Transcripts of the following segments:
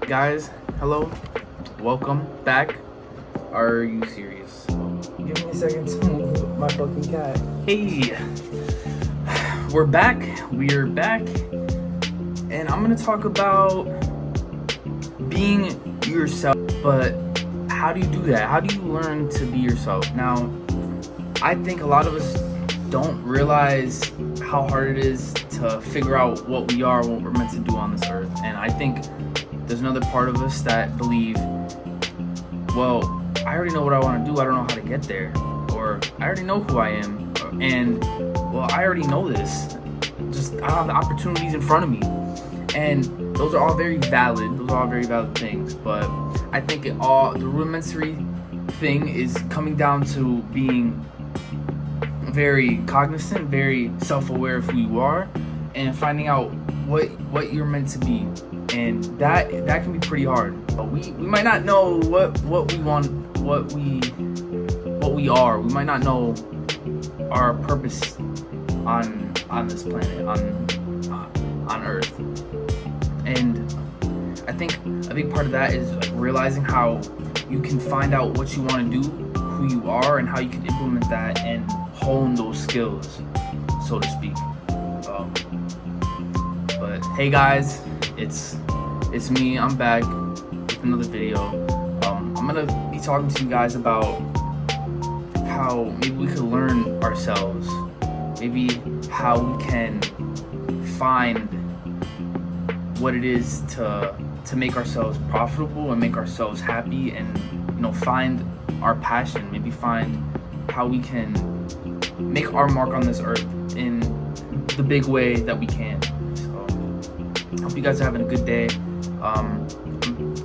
Guys, hello, welcome back. Are you serious? Give me a second to move my fucking cat. Hey, we're back. We're back, and I'm gonna talk about being yourself. But how do you do that? How do you learn to be yourself? Now, I think a lot of us don't realize how hard it is to figure out what we are, what we're meant to do on this earth. And I think there's another part of us that believe, well, I already know what I want to do, I don't know how to get there. Or I already know who I am, and well, I already know this, just I don't have the opportunities in front of me. And those are all very valid things, but I think the rudimentary thing is coming down to being very cognizant, very self-aware of who you are, and finding out what you're meant to be. And that can be pretty hard. We might not know what we want, what we are. We might not know our purpose on this planet, on Earth. And I think a big part of that is like realizing how you can find out what you want to do, who you are, and how you can implement that and hone those skills, so to speak. But hey guys, it's me. I'm back with another video. I'm gonna be talking to you guys about how maybe we could learn ourselves, maybe how we can find what it is to make ourselves profitable and make ourselves happy, and find our passion, maybe find how we can make our mark on this earth in the big way that we can. So I hope you guys are having a good day. I'm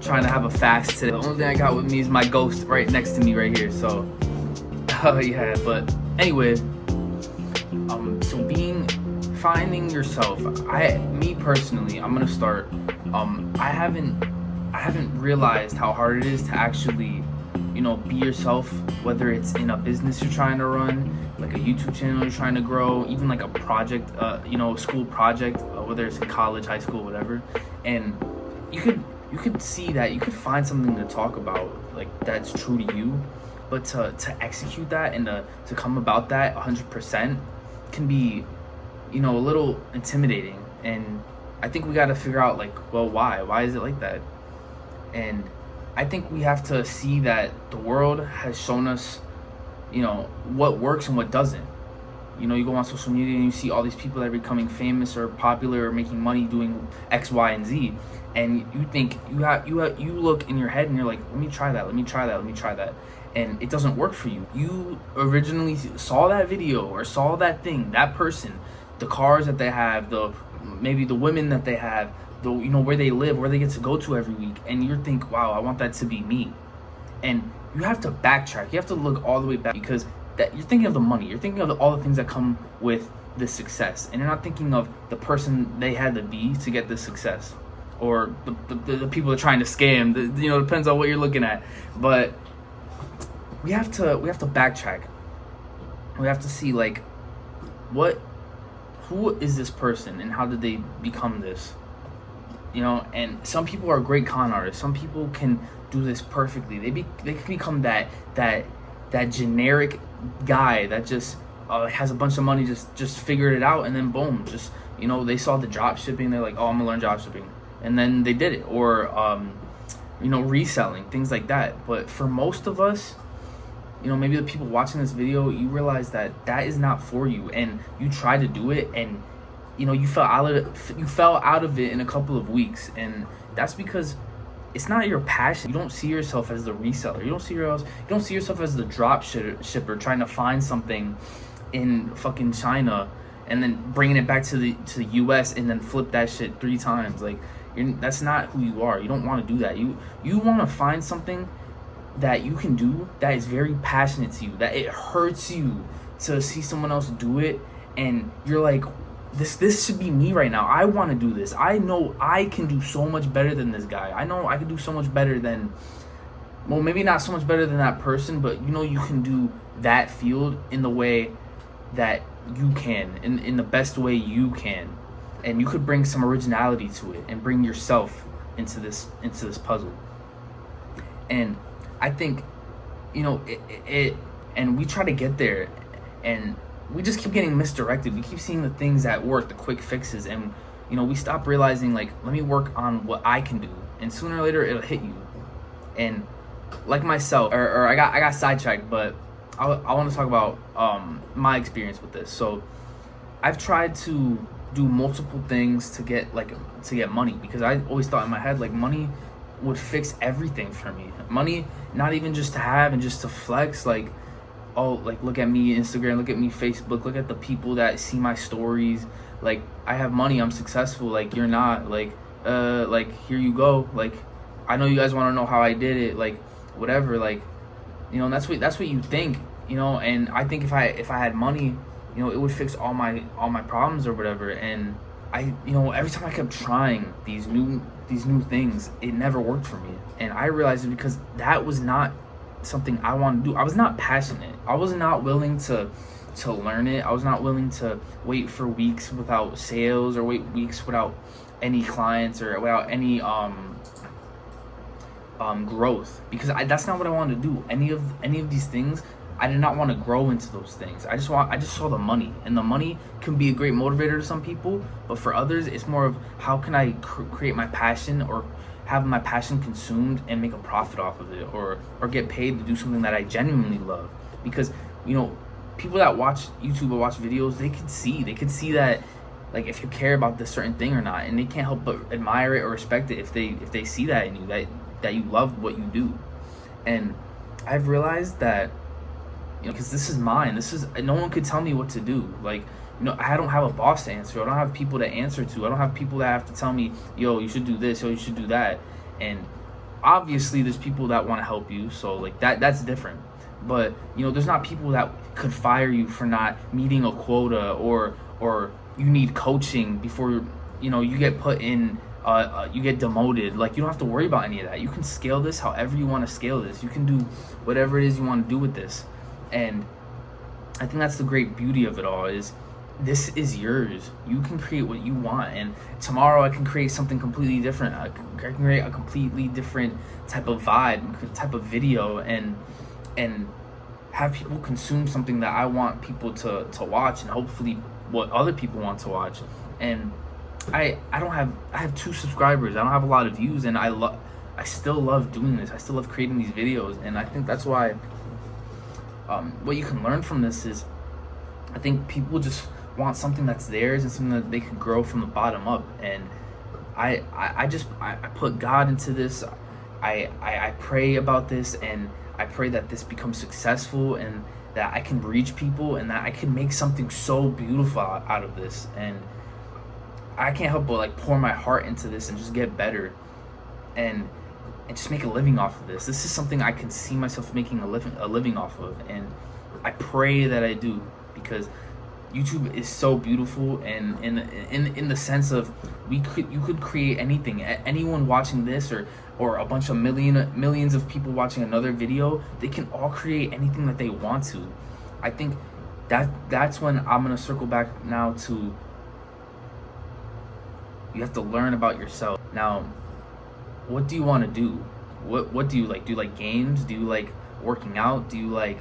trying to have a fast today. The only thing I got with me is my ghost right next to me right here. So yeah, but anyway, so finding yourself. Me personally, I'm gonna start. I haven't realized how hard it is to actually, be yourself. Whether it's in a business you're trying to run, like a YouTube channel you're trying to grow, even like a project, a school project, whether it's in college, high school, whatever. And you could see that, you could find something to talk about, like that's true to you, but to execute that and to come about that 100% can be, a little intimidating. And I think we got to figure out, like, well, why is it like that? And I think we have to see that the world has shown us, what works and what doesn't. You go on social media and you see all these people that are becoming famous or popular or making money doing X, Y, and Z, and you think you look in your head and you're like, let me try that, and it doesn't work for you. You originally saw that video or saw that thing, that person, the cars that they have, maybe the women that they have, where they live, where they get to go to every week, and you think, wow, I want that to be me. And you have to backtrack. You have to look all the way back, because that you're thinking of the money, you're thinking of all the things that come with the success, and you're not thinking of the person they had to be to get the success, or the people are trying to scam. Depends on what you're looking at. But we have to backtrack. We have to see, like, who is this person and how did they become this? And some people are great con artists. Some people can do this perfectly. They can become that generic guy that just has a bunch of money, just figured it out, and then boom, just they saw the drop shipping, they're like, oh, I'm gonna learn drop shipping, and then they did it. Or reselling, things like that. But for most of us, maybe the people watching this video, you realize that is not for you, and you try to do it, and you fell out of it in a couple of weeks, and that's because it's not your passion. You don't see yourself as the reseller. You don't see yourself as the drop shipper trying to find something in fucking China and then bringing it back to the US and then flip that shit 3 times. Like, that's not who you are. You don't want to do that. You want to find something that you can do that is very passionate to you, that it hurts you to see someone else do it, and you're like, this should be me right now. I want to do this. I know I can do so much better than this guy. I know I can do so much better than, well, maybe not so much better than that person, but you can do that field in the way that you can, in the best way you can. And you could bring some originality to it and bring yourself into this puzzle. And I think, you know, and we try to get there, and we just keep getting misdirected. We keep seeing the things that work, the quick fixes, and you know, we stop realizing, like, let me work on what I can do, and sooner or later it'll hit you. And like myself, or I got sidetracked, but I want to talk about my experience with this. So I've tried to do multiple things to get money, because I always thought in my head, like, money would fix everything for me. Money, not even just to have and just to flex, like, oh, like, look at me Instagram, look at me Facebook, look at the people that see my stories, like, I have money, I'm successful, like, you're not, like here you go, like, I know you guys want to know how I did it, like, whatever, like, you know, and that's what you think, you know. And I think if I had money, you know, it would fix all my problems or whatever. And I, you know, every time I kept trying these new things, it never worked for me. And I realized it because that was not something I wanted to do. I was not passionate. I was not willing to learn it. I was not willing to wait for weeks without sales, or wait weeks without any clients, or without any growth, because that's not what I wanted to do. Any of these things, I did not want to grow into those things. I just saw the money, and the money can be a great motivator to some people, but for others, it's more of how can I create my passion, or have my passion consumed and make a profit off of it, or get paid to do something that I genuinely love. Because, you know, people that watch YouTube or watch videos, they can see that, like, if you care about this certain thing or not, and they can't help but admire it or respect it if they see that in you, that you love what you do. And I've realized that, you know, because this is mine, no one could tell me what to do. Like, you know, I don't have a boss to answer. I don't have people to answer to. I don't have people that have to tell me, yo, you should do this, yo, you should do that. And obviously there's people that want to help you, so, like, that's different. But, you know, there's not people that could fire you for not meeting a quota, or you need coaching before, you know, you get put in, you get demoted. Like, you don't have to worry about any of that. You can scale this however you want to scale this. You can do whatever it is you want to do with this. And I think that's the great beauty of it all, is this is yours. You can create what you want, and tomorrow I can create something completely different. I can create a completely different type of vibe, type of video, and have people consume something that I want people to watch, and hopefully what other people want to watch. And I have 2 subscribers. I don't have a lot of views, and I still love doing this. I still love creating these videos, and I think that's why what you can learn from this is, I think people just want something that's theirs, and something that they can grow from the bottom up. And I put God into this. I pray about this, and I pray that this becomes successful, and that I can reach people, and that I can make something so beautiful out of this. And I can't help but, like, pour my heart into this and just get better, and just make a living off of this. This is something I can see myself making a living off of, and I pray that I do, because YouTube is so beautiful, and in the sense of you could create anything. Anyone watching this, or a bunch of millions of people watching another video, they can all create anything that they want to. I think that's when I'm gonna circle back now to, you have to learn about yourself. Now, what do you want to do? What do you like? Do you like games? Do you like working out? Do you like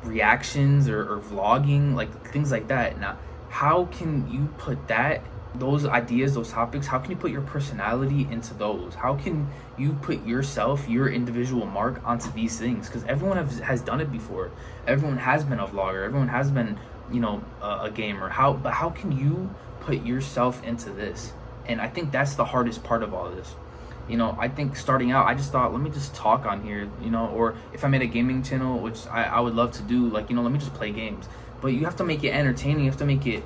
reactions or vlogging, like things like that? Now, how can you put those ideas, those topics, how can you put your personality into those? How can you put yourself, your individual mark onto these things? Because everyone has done it before. Everyone has been a vlogger. Everyone has been, you know, a gamer. But how can you put yourself into this? And I think that's the hardest part of all of this. You know, I think starting out, I just thought, let me just talk on here, you know, or if I made a gaming channel, which I would love to do, like, you know, let me just play games. But you have to make it entertaining. You have to make it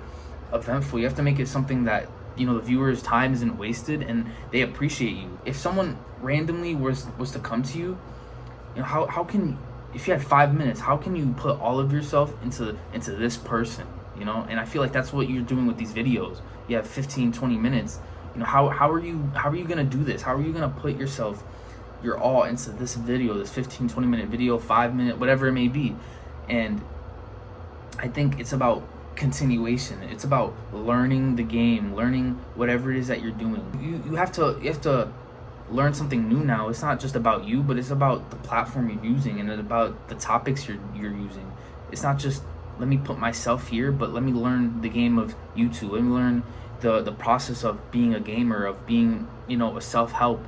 eventful. You have to make it something that, you know, the viewer's time isn't wasted, and they appreciate you. If someone randomly was to come to you, you know, how can, if you had 5 minutes, how can you put all of yourself into this person, you know? And I feel like that's what you're doing with these videos. You have 15-20 minutes. You know, how are you gonna do this? How are you gonna put your all into this video, this 15-20 minute video, 5 minute, whatever it may be? And I think it's about continuation. It's about learning the game, learning whatever it is that you're doing. You have to learn something new now. It's not just about you, but it's about the platform you're using and about the topics you're using. It's not just let me put myself here, but let me learn the game of YouTube. Let me learn the process of being a gamer, of being, a self-help,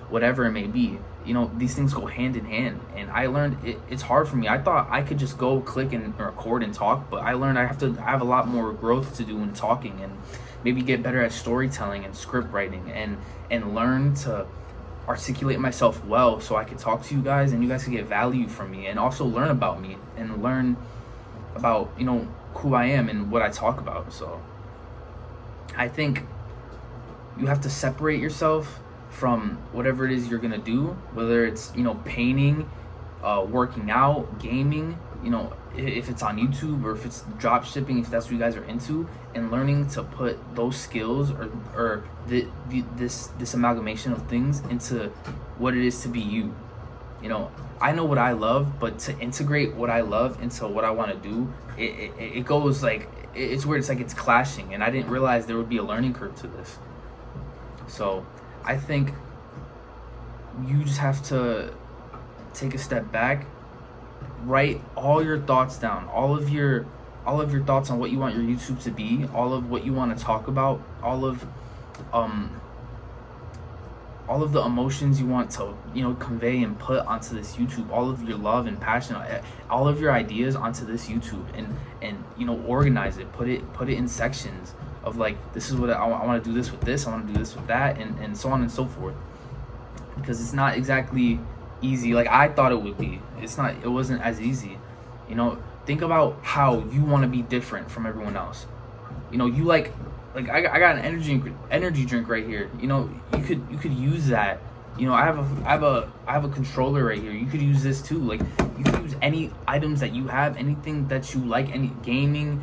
whatever it may be. These things go hand in hand, and I learned it's hard for me. I thought I could just go click and record and talk, but I learned I have a lot more growth to do in talking, and maybe get better at storytelling and script writing, and learn to articulate myself well so I could talk to you guys and you guys could get value from me, and also learn about me and learn about who I am and what I talk about. So I think you have to separate yourself from whatever it is you're gonna do, whether it's painting, working out, gaming, if it's on YouTube or if it's drop shipping, if that's what you guys are into, and learning to put those skills or this amalgamation of things into what it is to be you. I know what I love, but to integrate what I love into what I want to do, it goes like, it's weird. It's like it's clashing, and I didn't realize there would be a learning curve to this. So I think you just have to take a step back, write all your thoughts down, all of your thoughts on what you want your YouTube to be, all of what you want to talk about, all of the emotions you want to convey and put onto this YouTube, all of your love and passion, all of your ideas onto this YouTube, and organize it, put it in sections of like, this is what I want to do, this with this, I want to do this with that, and so on and so forth, because it's not exactly easy like I thought it would be. It wasn't as easy. Think about how you want to be different from everyone else. You like I got an energy drink right here. You could use that. I have a controller right here. You could use this too. Like, you could use any items that you have, anything that you like, any gaming,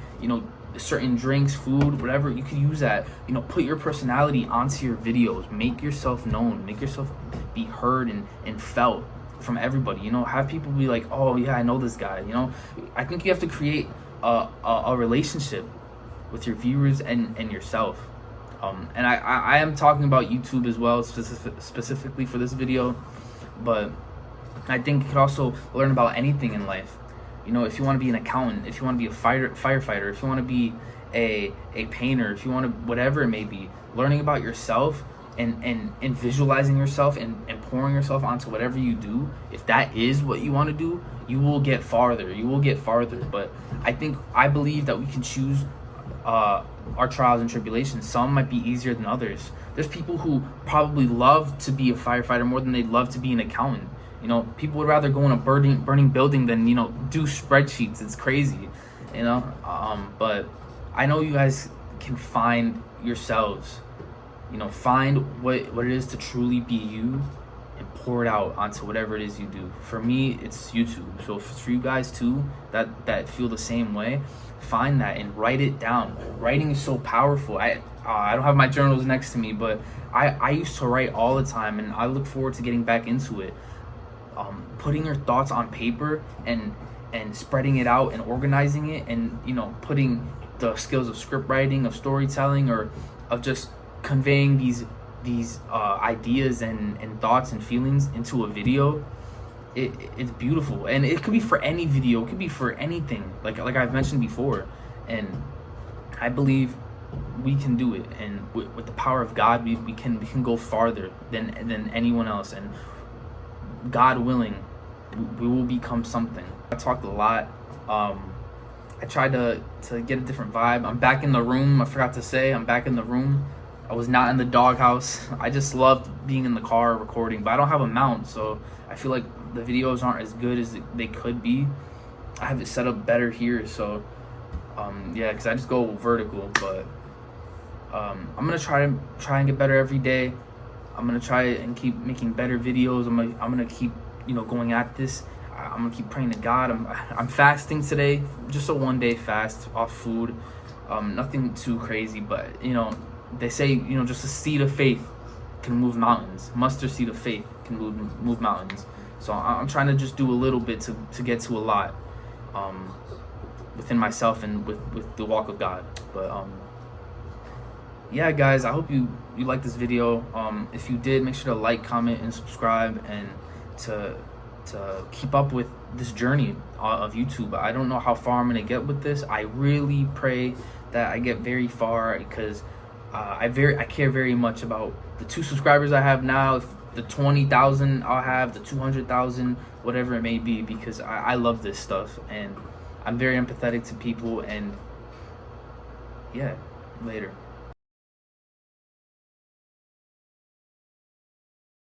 certain drinks, food, whatever. You could use that. Put your personality onto your videos. Make yourself known. Make yourself be heard and felt from everybody. Have people be like, oh yeah, I know this guy. I think you have to create a relationship with your viewers and yourself. And I am talking about YouTube as well, specifically for this video, but I think you could also learn about anything in life. If you want to be an accountant, if you want to be a firefighter, if you want to be a painter, if you want to, whatever it may be, learning about yourself and visualizing yourself and pouring yourself onto whatever you do, if that is what you want to do, you will get farther. But I believe that we can choose our trials and tribulations. Some might be easier than others. There's people who probably love to be a firefighter more than they'd love to be an accountant. People would rather go in a burning building than do spreadsheets. It's crazy, but I know you guys can find yourselves. Find what it is to truly be you, and pour it out onto whatever it is you do. For me, it's YouTube. So for you guys too that feel the same way, find that and write it down. Writing is so powerful. I don't have my journals next to me, but I used to write all the time, and I look forward to getting back into it. Putting your thoughts on paper and spreading it out and organizing it, and putting the skills of script writing, of storytelling, or of just conveying these ideas and thoughts and feelings into a video. It's beautiful, and it could be for any video, it could be for anything, like I've mentioned before. And I believe we can do it, and with the power of God, we can go farther than anyone else, and God willing, we will become something. I talked a lot. I tried to get a different vibe. I'm back in the room. I forgot to say, I'm back in the room. I was not in the doghouse. I just loved being in the car recording, but I don't have a mount, so I feel like the videos aren't as good as they could be. I have it set up better here, so yeah, because I just go vertical. But I'm gonna try and get better every day. I'm gonna try and keep making better videos. I'm gonna keep going at this. I'm gonna keep praying to God. I'm fasting today, just a 1-day fast off food. Nothing too crazy, but they say just a seed of faith can move mountains. Mustard seed of faith can move mountains. So I'm trying to just do a little bit to get to a lot. within myself and with the walk of God. But yeah, guys, I hope you liked this video. If you did, make sure to like, comment, and subscribe, and to keep up with this journey of YouTube. I don't know how far I'm gonna get with this. I really pray that I get very far, because I care very much about the 2 subscribers I have now, if the 20,000 I'll have, the 200,000, whatever it may be, because I love this stuff and I'm very empathetic to people. And yeah, later.